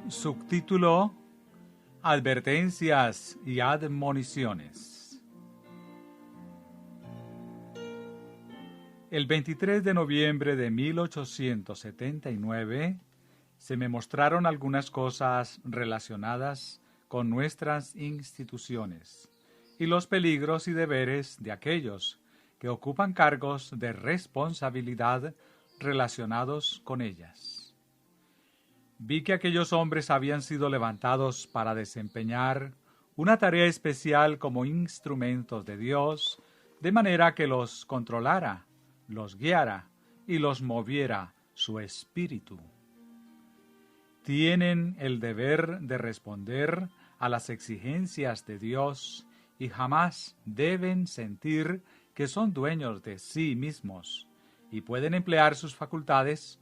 Subtítulo: Advertencias y admoniciones. El 23 de noviembre de 1879 se me mostraron algunas cosas relacionadas con nuestras instituciones y los peligros y deberes de aquellos que ocupan cargos de responsabilidad relacionados con ellas. Vi que aquellos hombres habían sido levantados para desempeñar una tarea especial como instrumentos de Dios, de manera que los controlara, los guiara y los moviera su espíritu. Tienen el deber de responder a las exigencias de Dios y jamás deben sentir que son dueños de sí mismos y pueden emplear sus facultades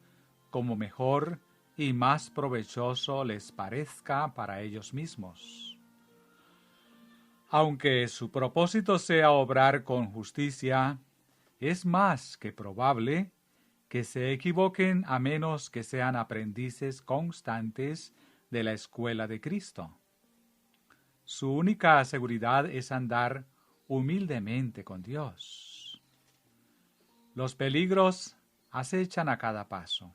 como mejor y más provechoso les parezca para ellos mismos. Aunque su propósito sea obrar con justicia, es más que probable que se equivoquen a menos que sean aprendices constantes de la escuela de Cristo. Su única seguridad es andar humildemente con Dios. Los peligros acechan a cada paso,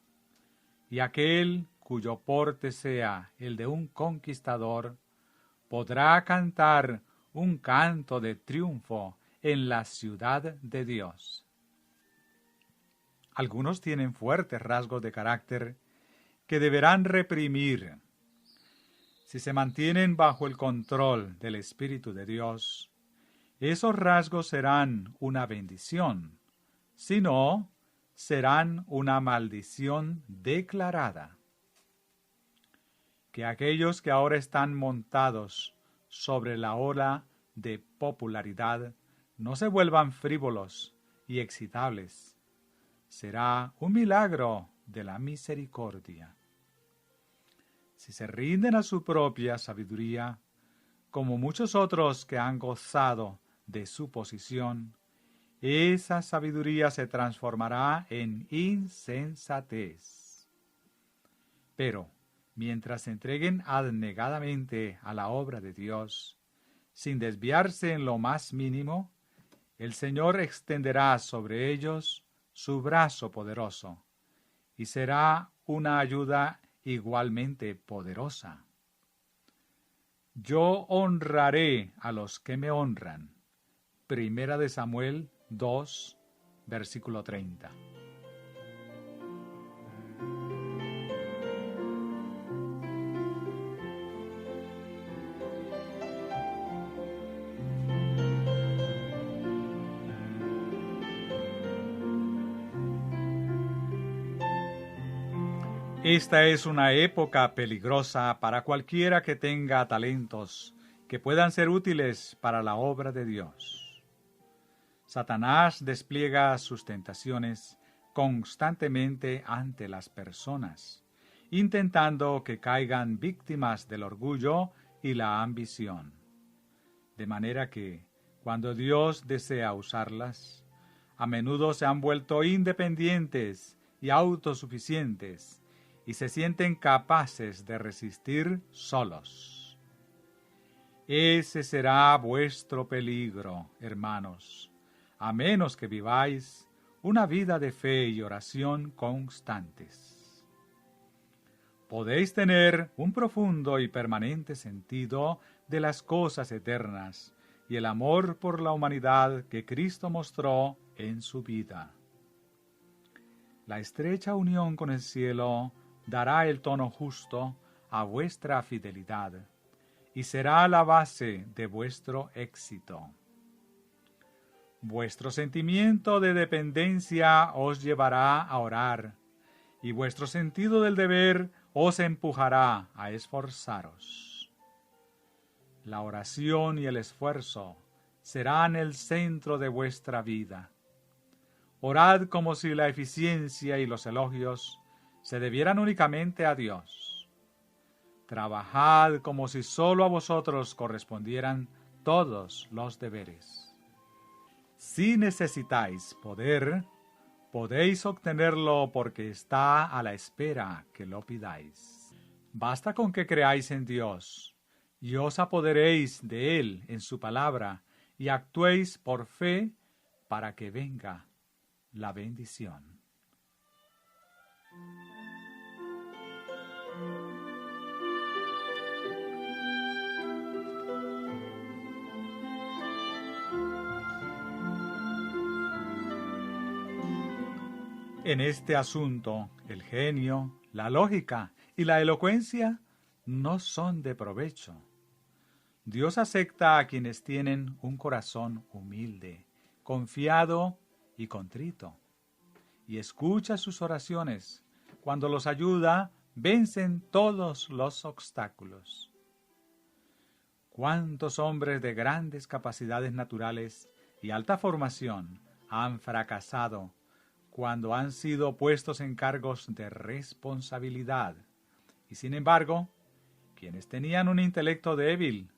y aquel cuyo porte sea el de un conquistador podrá cantar un canto de triunfo en la ciudad de Dios. Algunos tienen fuertes rasgos de carácter que deberán reprimir. Si se mantienen bajo el control del Espíritu de Dios, esos rasgos serán una bendición. Si no, serán una maldición declarada. Que aquellos que ahora están montados sobre la ola de popularidad no se vuelvan frívolos y excitables. Será un milagro de la misericordia. Si se rinden a su propia sabiduría, como muchos otros que han gozado de su posición, esa sabiduría se transformará en insensatez. Pero, mientras se entreguen abnegadamente a la obra de Dios, sin desviarse en lo más mínimo, el Señor extenderá sobre ellos su brazo poderoso, y será una ayuda igualmente poderosa. Yo honraré a los que me honran. Primera de Samuel 2, versículo 30. Esta es una época peligrosa para cualquiera que tenga talentos que puedan ser útiles para la obra de Dios. Satanás despliega sus tentaciones constantemente ante las personas, intentando que caigan víctimas del orgullo y la ambición. De manera que, cuando Dios desea usarlas, a menudo se han vuelto independientes y autosuficientes, y se sienten capaces de resistir solos. Ese será vuestro peligro, hermanos, a menos que viváis una vida de fe y oración constantes. Podéis tener un profundo y permanente sentido de las cosas eternas y el amor por la humanidad que Cristo mostró en su vida. La estrecha unión con el cielo dará el tono justo a vuestra fidelidad y será la base de vuestro éxito. Vuestro sentimiento de dependencia os llevará a orar y vuestro sentido del deber os empujará a esforzaros. La oración y el esfuerzo serán el centro de vuestra vida. Orad como si la eficiencia y los elogios se debieran únicamente a Dios. Trabajad como si sólo a vosotros correspondieran todos los deberes. Si necesitáis poder, podéis obtenerlo porque está a la espera que lo pidáis. Basta con que creáis en Dios, y os apoderéis de Él en su palabra, y actuéis por fe para que venga la bendición. En este asunto, el genio, la lógica y la elocuencia no son de provecho. Dios acepta a quienes tienen un corazón humilde, confiado y contrito, y escucha sus oraciones. Cuando los ayuda, vencen todos los obstáculos. ¿Cuántos hombres de grandes capacidades naturales y alta formación han fracasado cuando han sido puestos en cargos de responsabilidad? Y sin embargo, quienes tenían un intelecto débil,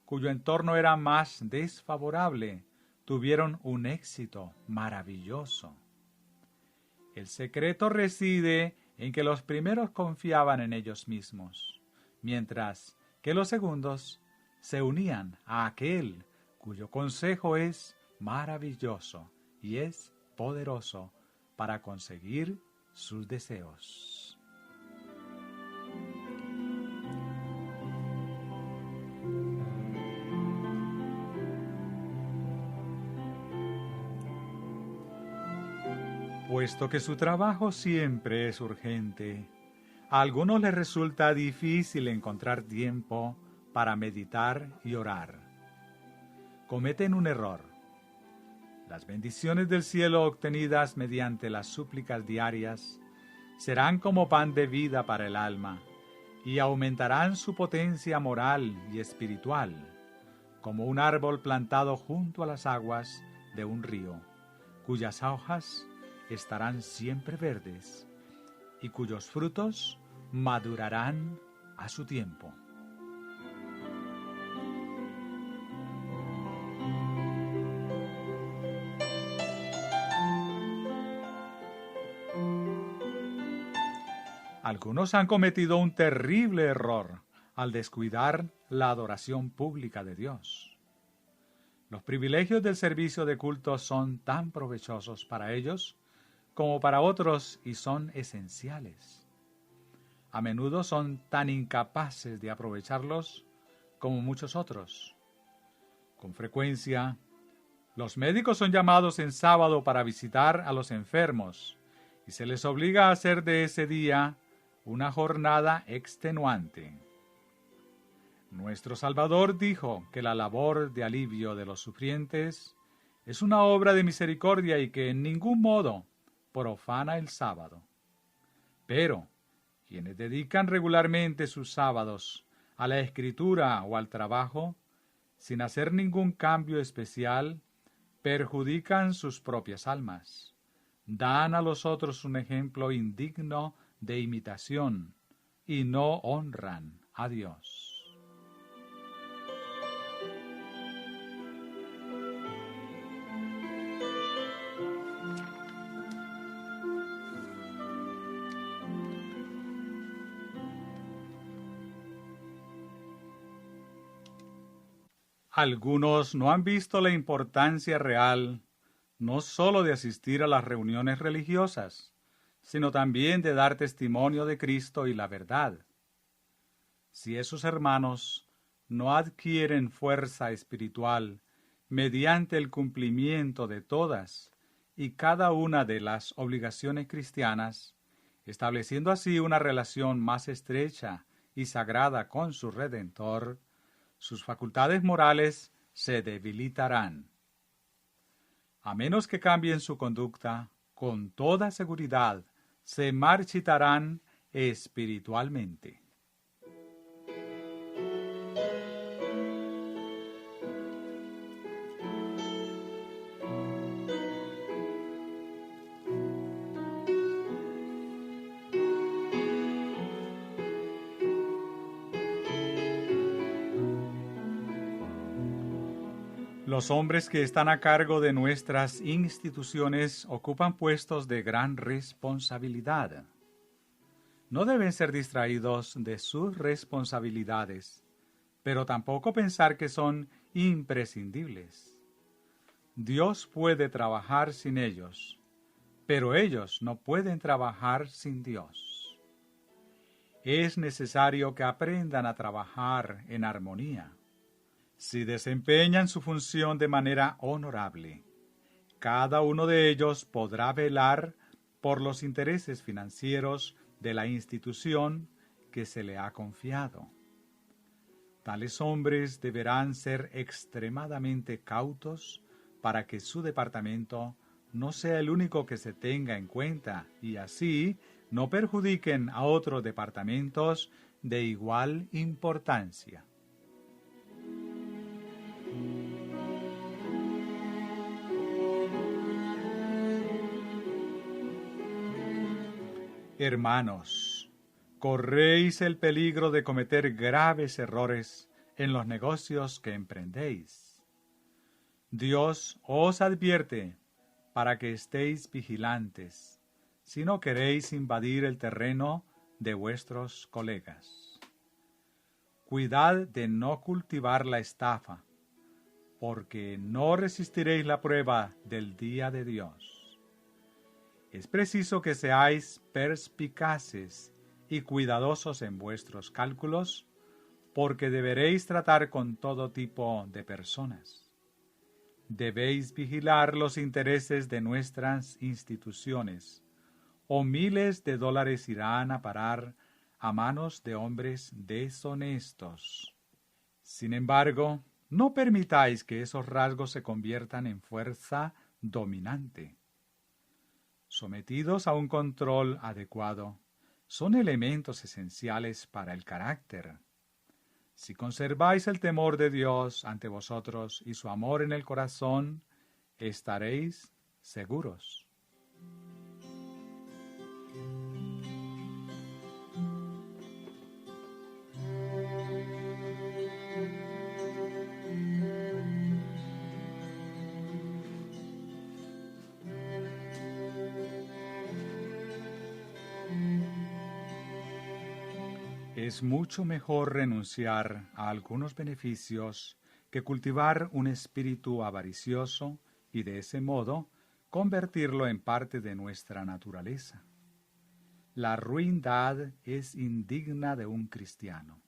cuyo entorno era más desfavorable, tuvieron un éxito maravilloso. El secreto reside en que los primeros confiaban en ellos mismos, mientras que los segundos se unían a aquel cuyo consejo es maravilloso y es poderoso para conseguir sus deseos. Puesto que su trabajo siempre es urgente, a algunos les resulta difícil encontrar tiempo para meditar y orar. Cometen un error. Las bendiciones del cielo obtenidas mediante las súplicas diarias serán como pan de vida para el alma y aumentarán su potencia moral y espiritual, como un árbol plantado junto a las aguas de un río, cuyas hojas estarán siempre verdes y cuyos frutos madurarán a su tiempo. Algunos han cometido un terrible error al descuidar la adoración pública de Dios. Los privilegios del servicio de culto son tan provechosos para ellos como para otros y son esenciales. A menudo son tan incapaces de aprovecharlos como muchos otros. Con frecuencia, los médicos son llamados en sábado para visitar a los enfermos y se les obliga a hacer de ese día una jornada extenuante. Nuestro Salvador dijo que la labor de alivio de los sufrientes es una obra de misericordia y que en ningún modo profana el sábado. Pero quienes dedican regularmente sus sábados a la escritura o al trabajo, sin hacer ningún cambio especial, perjudican sus propias almas. Dan a los otros un ejemplo indigno de imitación y no honran a Dios. Algunos no han visto la importancia real no sólo de asistir a las reuniones religiosas, sino también de dar testimonio de Cristo y la verdad. Si esos hermanos no adquieren fuerza espiritual mediante el cumplimiento de todas y cada una de las obligaciones cristianas, estableciendo así una relación más estrecha y sagrada con su Redentor, sus facultades morales se debilitarán. A menos que cambien su conducta, con toda seguridad se marchitarán espiritualmente. Los hombres que están a cargo de nuestras instituciones ocupan puestos de gran responsabilidad. no deben ser distraídos de sus responsabilidades, pero tampoco pensar que son imprescindibles. Dios puede trabajar sin ellos, pero ellos no pueden trabajar sin Dios. Es necesario que aprendan a trabajar en armonía. Si desempeñan su función de manera honorable, cada uno de ellos podrá velar por los intereses financieros de la institución que se le ha confiado. Tales hombres deberán ser extremadamente cautos para que su departamento no sea el único que se tenga en cuenta y así no perjudiquen a otros departamentos de igual importancia. Hermanos, corréis el peligro de cometer graves errores en los negocios que emprendéis. Dios os advierte para que estéis vigilantes, si no queréis invadir el terreno de vuestros colegas. Cuidad de no cultivar la estafa, porque no resistiréis la prueba del día de Dios. Es preciso que seáis perspicaces y cuidadosos en vuestros cálculos, porque deberéis tratar con todo tipo de personas. Debéis vigilar los intereses de nuestras instituciones, o miles de dólares irán a parar a manos de hombres deshonestos. Sin embargo, no permitáis que esos rasgos se conviertan en fuerza dominante. Sometidos a un control adecuado, son elementos esenciales para el carácter. Si conserváis el temor de Dios ante vosotros y su amor en el corazón, estaréis seguros. Es mucho mejor renunciar a algunos beneficios que cultivar un espíritu avaricioso y de ese modo convertirlo en parte de nuestra naturaleza. La ruindad es indigna de un cristiano.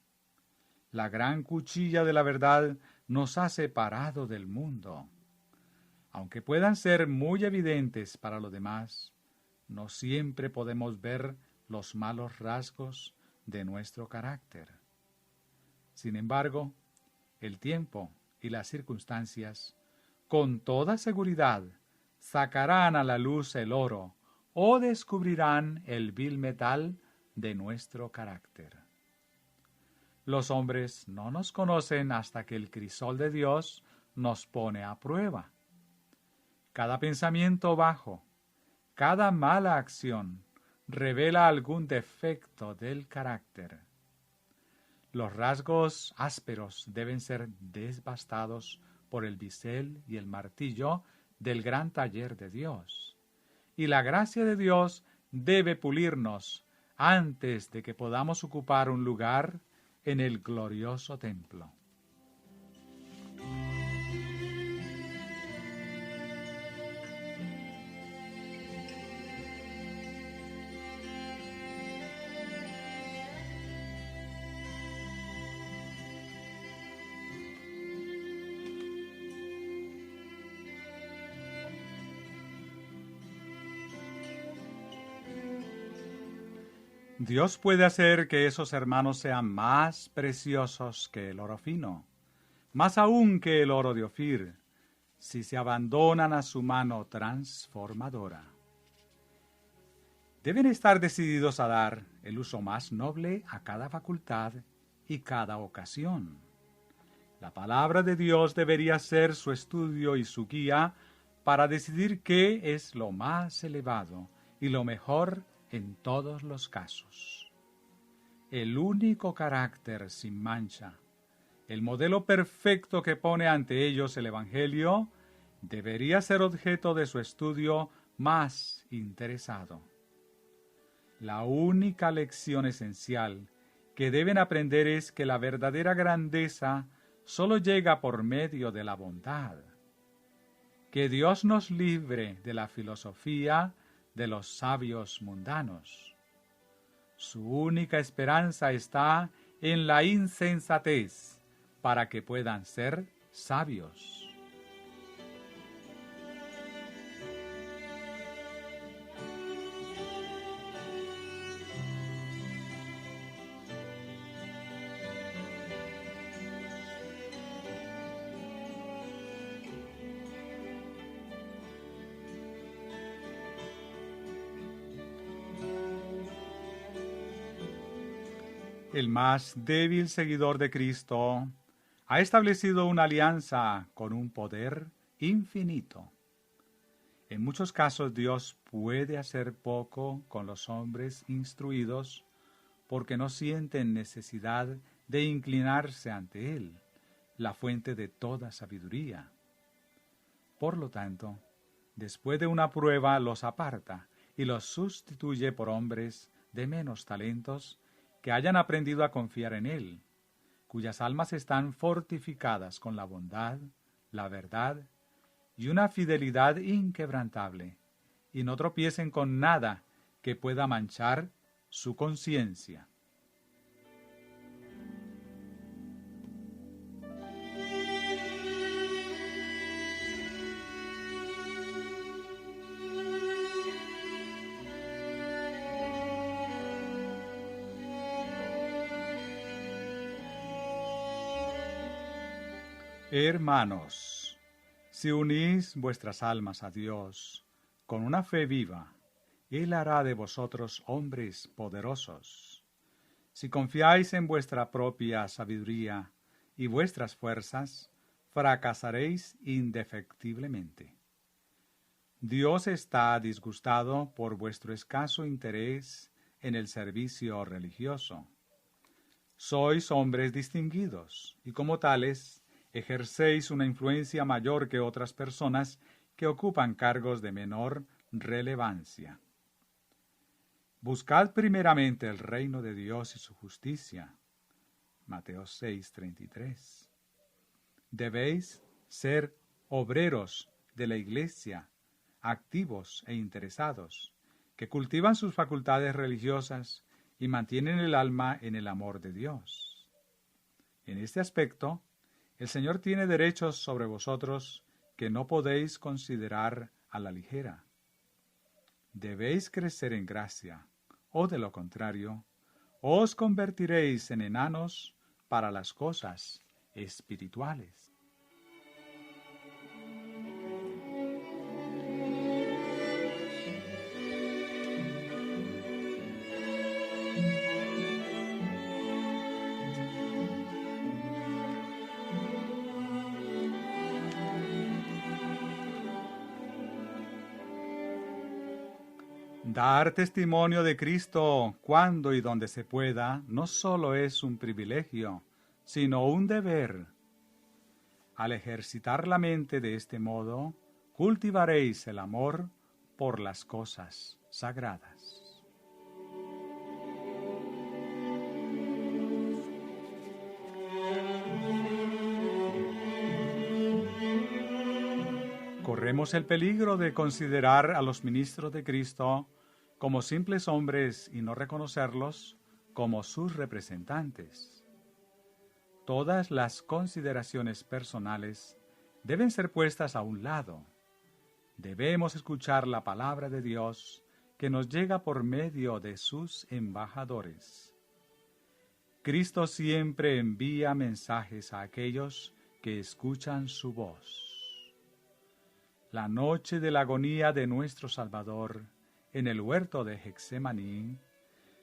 La gran cuchilla de la verdad nos ha separado del mundo. Aunque puedan ser muy evidentes para los demás, no siempre podemos ver los malos rasgos de nuestro carácter. Sin embargo, el tiempo y las circunstancias, con toda seguridad, sacarán a la luz el oro o descubrirán el vil metal de nuestro carácter. Los hombres no nos conocen hasta que el crisol de Dios nos pone a prueba. Cada pensamiento bajo, cada mala acción, revela algún defecto del carácter. Los rasgos ásperos deben ser desbastados por el bisel y el martillo del gran taller de Dios. Y la gracia de Dios debe pulirnos antes de que podamos ocupar un lugar en el glorioso templo. Dios puede hacer que esos hermanos sean más preciosos que el oro fino, más aún que el oro de Ofir, si se abandonan a su mano transformadora. Deben estar decididos a dar el uso más noble a cada facultad y cada ocasión. La palabra de Dios debería ser su estudio y su guía para decidir qué es lo más elevado y lo mejor en todos los casos. El único carácter sin mancha, el modelo perfecto que pone ante ellos el Evangelio, debería ser objeto de su estudio más interesado. La única lección esencial que deben aprender es que la verdadera grandeza solo llega por medio de la bondad. Que Dios nos libre de la filosofía de los sabios mundanos. Su única esperanza está en la insensatez para que puedan ser sabios. El más débil seguidor de Cristo ha establecido una alianza con un poder infinito. En muchos casos Dios puede hacer poco con los hombres instruidos porque no sienten necesidad de inclinarse ante Él, la fuente de toda sabiduría. Por lo tanto, después de una prueba los aparta y los sustituye por hombres de menos talentos que hayan aprendido a confiar en Él, cuyas almas están fortificadas con la bondad, la verdad y una fidelidad inquebrantable, y no tropiecen con nada que pueda manchar su conciencia. Hermanos, si unís vuestras almas a Dios con una fe viva, Él hará de vosotros hombres poderosos. Si confiáis en vuestra propia sabiduría y vuestras fuerzas, fracasaréis indefectiblemente. Dios está disgustado por vuestro escaso interés en el servicio religioso. Sois hombres distinguidos y como tales, ejercéis una influencia mayor que otras personas que ocupan cargos de menor relevancia. Buscad primeramente el reino de Dios y su justicia. Mateo 6:33. Debéis ser obreros de la Iglesia, activos e interesados, que cultivan sus facultades religiosas y mantienen el alma en el amor de Dios. En este aspecto, el Señor tiene derechos sobre vosotros que no podéis considerar a la ligera. Debéis crecer en gracia, o de lo contrario, os convertiréis en enanos para las cosas espirituales. Dar testimonio de Cristo cuando y donde se pueda no solo es un privilegio, sino un deber. Al ejercitar la mente de este modo, cultivaréis el amor por las cosas sagradas. Corremos el peligro de considerar a los ministros de Cristo como simples hombres y no reconocerlos como sus representantes. Todas las consideraciones personales deben ser puestas a un lado. Debemos escuchar la palabra de Dios que nos llega por medio de sus embajadores. Cristo siempre envía mensajes a aquellos que escuchan su voz. La noche de la agonía de nuestro Salvador, en el huerto de Getsemaní,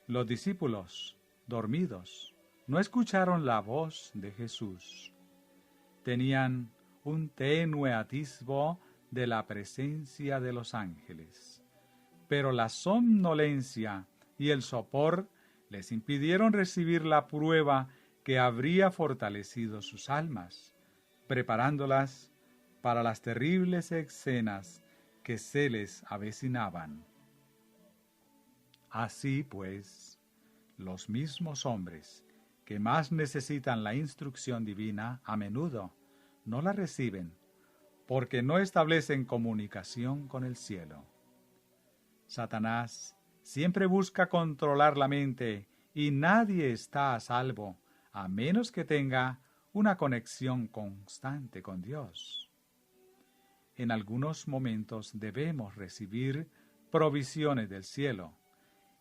los discípulos, dormidos, no escucharon la voz de Jesús. Tenían un tenue atisbo de la presencia de los ángeles, pero la somnolencia y el sopor les impidieron recibir la prueba que habría fortalecido sus almas, preparándolas para las terribles escenas que se les avecinaban. Así pues, los mismos hombres que más necesitan la instrucción divina a menudo no la reciben porque no establecen comunicación con el cielo. Satanás siempre busca controlar la mente y nadie está a salvo a menos que tenga una conexión constante con Dios. En algunos momentos debemos recibir provisiones del cielo,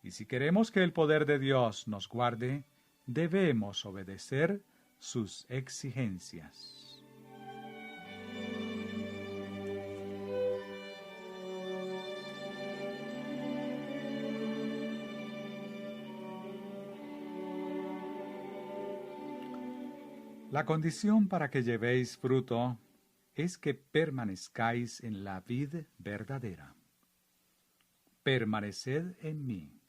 y si queremos que el poder de Dios nos guarde, debemos obedecer sus exigencias. La condición para que llevéis fruto es que permanezcáis en la vid verdadera. Permaneced en mí,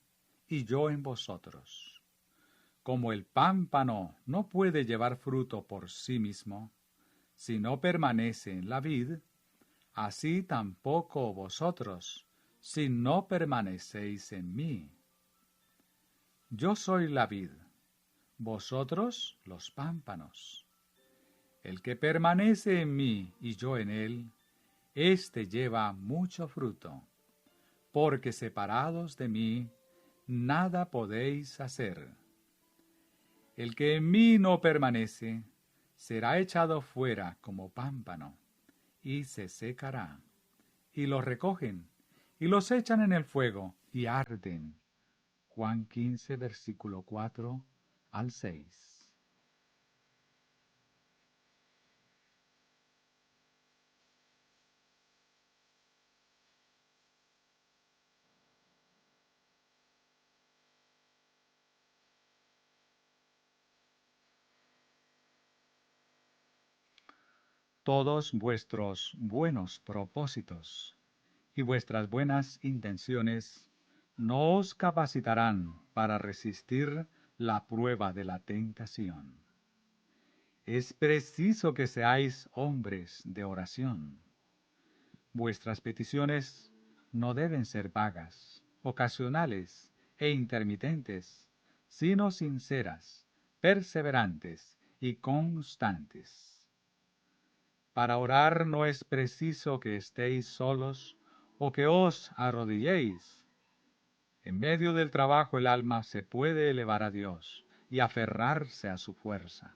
y yo en vosotros. Como el pámpano no puede llevar fruto por sí mismo, si no permanece en la vid, así tampoco vosotros, si no permanecéis en mí. Yo soy la vid, vosotros los pámpanos. El que permanece en mí y yo en él, éste lleva mucho fruto, porque separados de mí, nada podéis hacer. El que en mí no permanece, será echado fuera como pámpano, y se secará. Y los recogen, y los echan en el fuego, y arden. Juan 15, versículo 4 al 6. Todos vuestros buenos propósitos y vuestras buenas intenciones no os capacitarán para resistir la prueba de la tentación. Es preciso que seáis hombres de oración. Vuestras peticiones no deben ser vagas, ocasionales e intermitentes, sino sinceras, perseverantes y constantes. Para orar no es preciso que estéis solos o que os arrodilléis. En medio del trabajo el alma se puede elevar a Dios y aferrarse a su fuerza.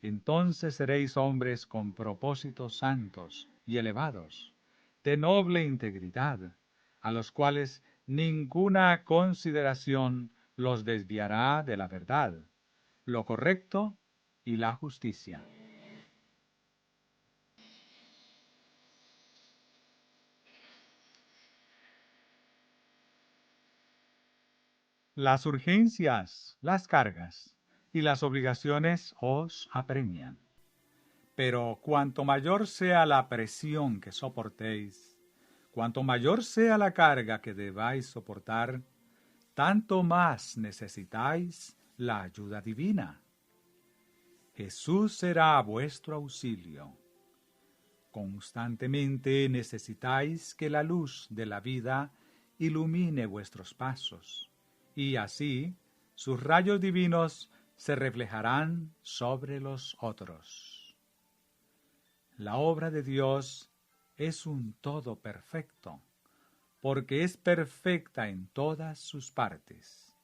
Entonces seréis hombres con propósitos santos y elevados, de noble integridad, a los cuales ninguna consideración los desviará de la verdad, lo correcto y la justicia. Las urgencias, las cargas y las obligaciones os apremian. Pero cuanto mayor sea la presión que soportéis, cuanto mayor sea la carga que debáis soportar, tanto más necesitáis la ayuda divina. Jesús será vuestro auxilio. Constantemente necesitáis que la luz de la vida ilumine vuestros pasos, y así sus rayos divinos se reflejarán sobre los otros. La obra de Dios es un todo perfecto, porque es perfecta en todas sus partes.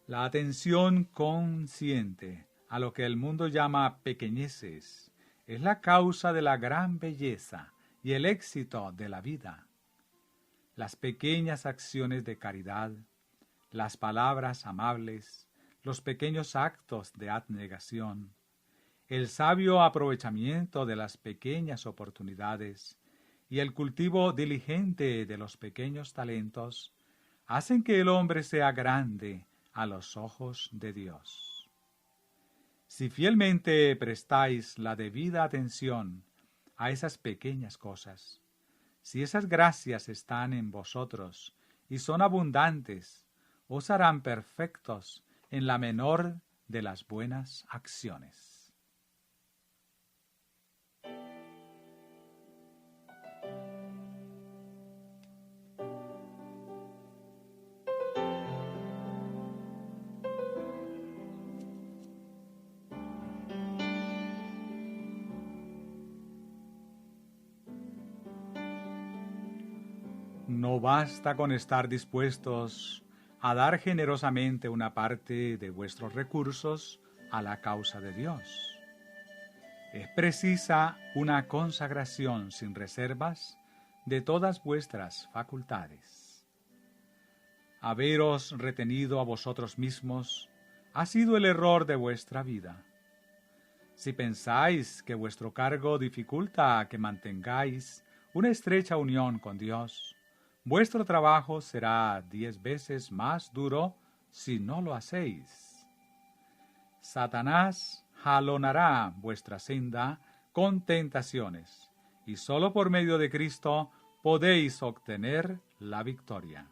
La atención consciente a lo que el mundo llama pequeñeces es la causa de la gran belleza y el éxito de la vida. Las pequeñas acciones de caridad, las palabras amables, los pequeños actos de abnegación, el sabio aprovechamiento de las pequeñas oportunidades y el cultivo diligente de los pequeños talentos hacen que el hombre sea grande a los ojos de Dios. Si fielmente prestáis la debida atención a esas pequeñas cosas, si esas gracias están en vosotros y son abundantes, os harán perfectos en la menor de las buenas acciones. No basta con estar dispuestos a dar generosamente una parte de vuestros recursos a la causa de Dios. Es precisa una consagración sin reservas de todas vuestras facultades. Haberos retenido a vosotros mismos ha sido el error de vuestra vida. Si pensáis que vuestro cargo dificulta que mantengáis una estrecha unión con Dios, vuestro trabajo será 10 veces más duro si no lo hacéis. Satanás jalonará vuestra senda con tentaciones, y sólo por medio de Cristo podéis obtener la victoria.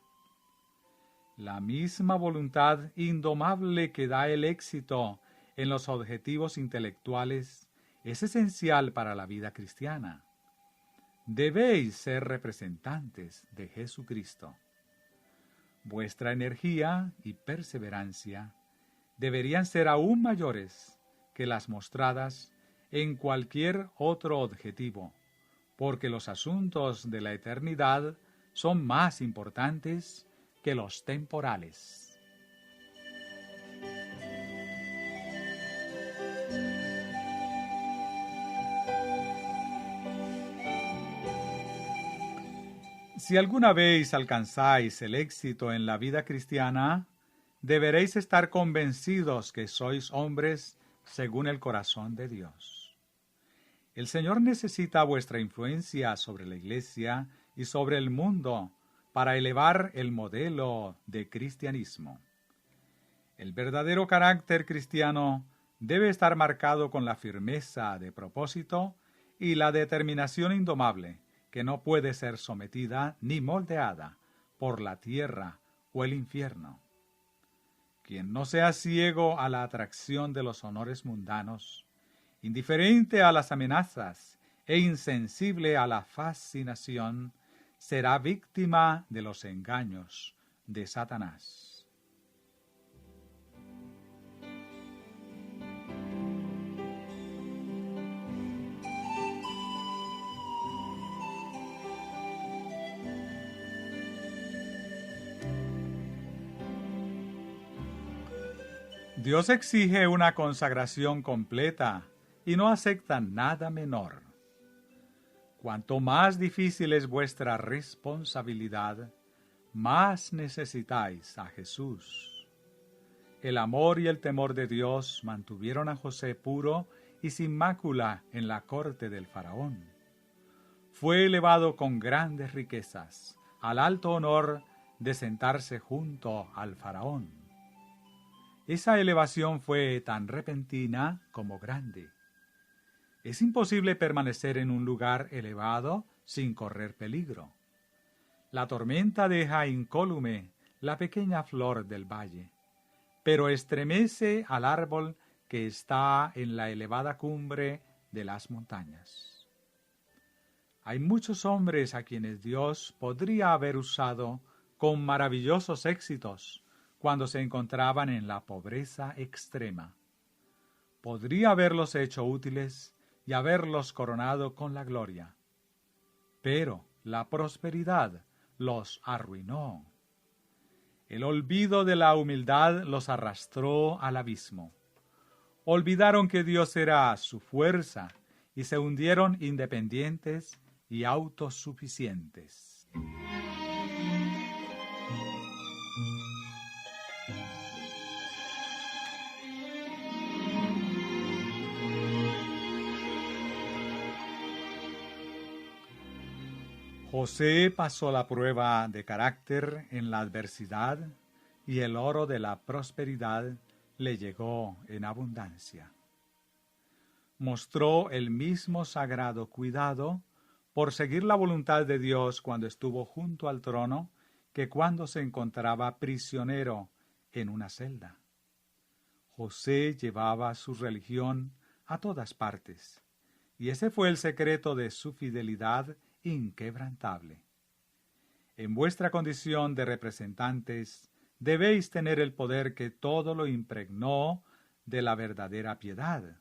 La misma voluntad indomable que da el éxito en los objetivos intelectuales es esencial para la vida cristiana. Debéis ser representantes de Jesucristo. Vuestra energía y perseverancia deberían ser aún mayores que las mostradas en cualquier otro objetivo, porque los asuntos de la eternidad son más importantes que los temporales. Si alguna vez alcanzáis el éxito en la vida cristiana, deberéis estar convencidos que sois hombres según el corazón de Dios. El Señor necesita vuestra influencia sobre la Iglesia y sobre el mundo para elevar el modelo de cristianismo. El verdadero carácter cristiano debe estar marcado con la firmeza de propósito y la determinación indomable, que no puede ser sometida ni moldeada por la tierra o el infierno. Quien no sea ciego a la atracción de los honores mundanos, indiferente a las amenazas e insensible a la fascinación, será víctima de los engaños de Satanás. Dios exige una consagración completa y no acepta nada menor. Cuanto más difícil es vuestra responsabilidad, más necesitáis a Jesús. El amor y el temor de Dios mantuvieron a José puro y sin mácula en la corte del faraón. Fue elevado con grandes riquezas al alto honor de sentarse junto al faraón. Esa elevación fue tan repentina como grande. Es imposible permanecer en un lugar elevado sin correr peligro. La tormenta deja incólume la pequeña flor del valle, pero estremece al árbol que está en la elevada cumbre de las montañas. Hay muchos hombres a quienes Dios podría haber usado con maravillosos éxitos cuando se encontraban en la pobreza extrema. Podría haberlos hecho útiles y haberlos coronado con la gloria. Pero la prosperidad los arruinó. El olvido de la humildad los arrastró al abismo. Olvidaron que Dios era su fuerza y se hundieron independientes y autosuficientes. José pasó la prueba de carácter en la adversidad y el oro de la prosperidad le llegó en abundancia. Mostró el mismo sagrado cuidado por seguir la voluntad de Dios cuando estuvo junto al trono que cuando se encontraba prisionero en una celda. José llevaba su religión a todas partes, y ese fue el secreto de su fidelidad inquebrantable. En vuestra condición de representantes, debéis tener el poder que todo lo impregnó de la verdadera piedad.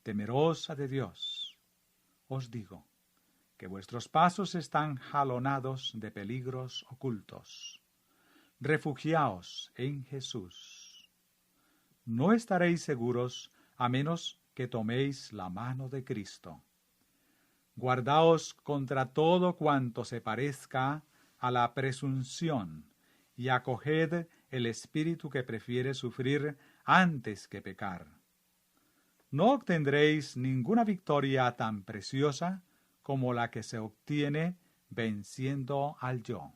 Temerosa de Dios, os digo que vuestros pasos están jalonados de peligros ocultos. Refugiaos en Jesús. No estaréis seguros a menos que toméis la mano de Cristo. Guardaos contra todo cuanto se parezca a la presunción y acoged el espíritu que prefiere sufrir antes que pecar. No obtendréis ninguna victoria tan preciosa como la que se obtiene venciendo al yo.